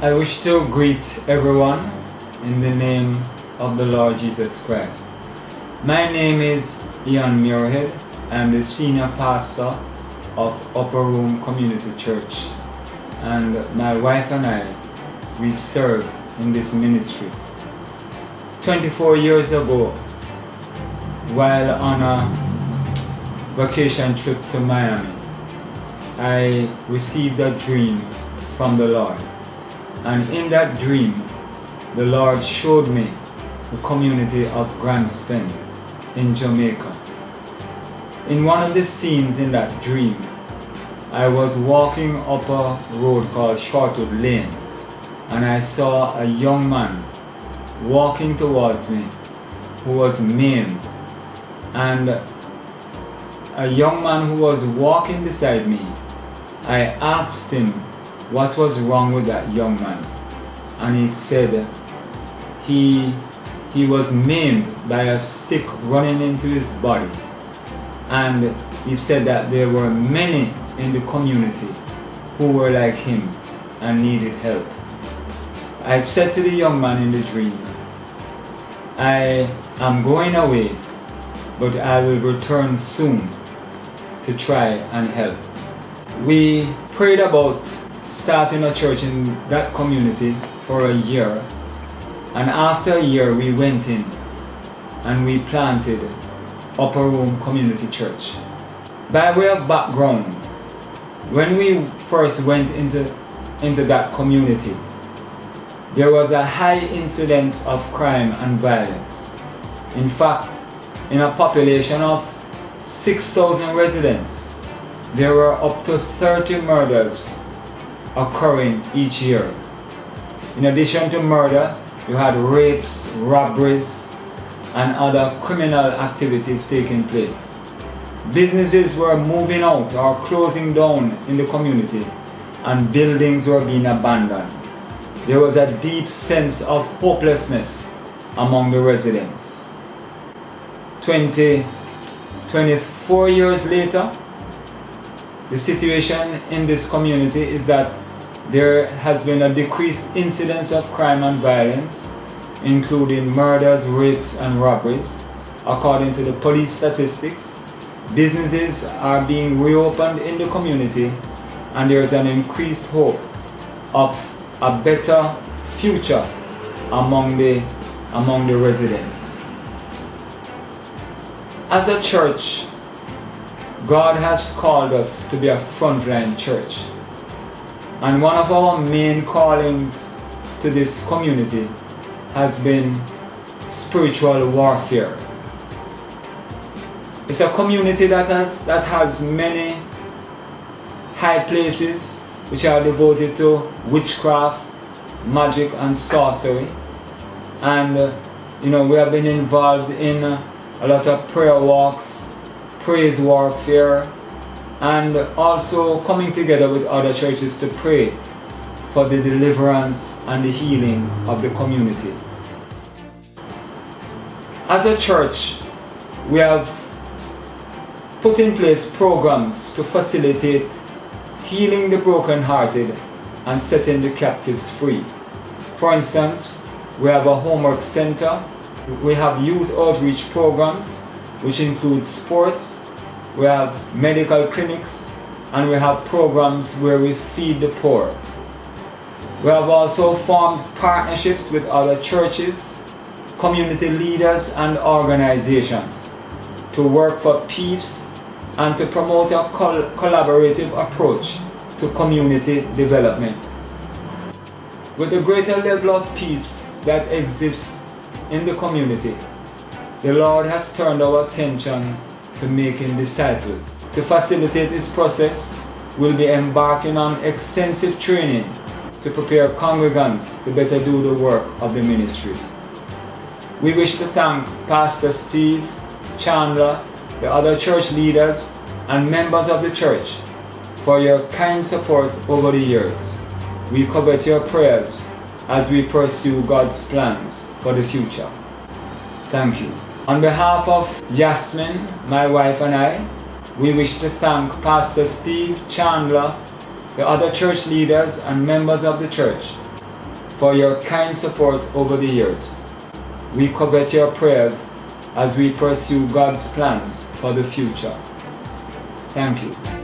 I wish to greet everyone in the name of the Lord Jesus Christ. My name is Ian Muirhead. I'm the senior pastor of Upper Room Community Church, and my wife and I, we serve in this ministry. 24 years ago, while on a vacation trip to Miami, I received a dream from the Lord. And in that dream, the Lord showed me the community of Grand Spend in Jamaica. In one of the scenes in that dream, I was walking up a road called Shortwood Lane, and I saw a young man walking towards me who was maimed. And a young man who was walking beside me, I asked him what was wrong with that young man, and he said he was maimed by a stick running into his body, and he said that there were many in the community who were like him and needed help. I said to the young man in the dream, I am going away, but I will return soon to try and help. We prayed about starting a church in that community for a year, and after a year we went in and we planted Upper Room Community Church. By way of background, when we first went into that community, there was a high incidence of crime and violence. In fact, in a population of 6,000 residents, there were up to 30 murders occurring each year. In addition to murder, you had rapes, robberies, and other criminal activities taking place. Businesses were moving out or closing down in the community, and buildings were being abandoned. There was a deep sense of hopelessness among the residents. 24 years later, the situation in this community is that there has been a decreased incidence of crime and violence, including murders, rapes, and robberies. According to the police statistics, businesses are being reopened in the community, and there is an increased hope of a better future among the residents. As a church, God has called us to be a frontline church. And one of our main callings to this community has been spiritual warfare. It's a community that has many high places which are devoted to witchcraft, magic, and sorcery. And we have been involved in a lot of prayer walks, praise warfare, and also coming together with other churches to pray for the deliverance and the healing of the community. As a church, we have put in place programs to facilitate healing the brokenhearted and setting the captives free. For instance, we have a homework center, we have youth outreach programs, which include sports, we have medical clinics, and we have programs where we feed the poor. We have also formed partnerships with other churches, community leaders, and organizations to work for peace and to promote a collaborative approach to community development. With the greater level of peace that exists in the community, the Lord has turned our attention to making disciples. To facilitate this process, we'll be embarking on extensive training to prepare congregants to better do the work of the ministry. We wish to thank Pastor Steve, Chandler, the other church leaders, and members of the church for your kind support over the years. We covet your prayers as we pursue God's plans for the future. Thank you. On behalf of Yasmin, my wife, and I, we wish to thank Pastor Steve, Chandler, the other church leaders and members of the church for your kind support over the years. We covet your prayers as we pursue God's plans for the future. Thank you.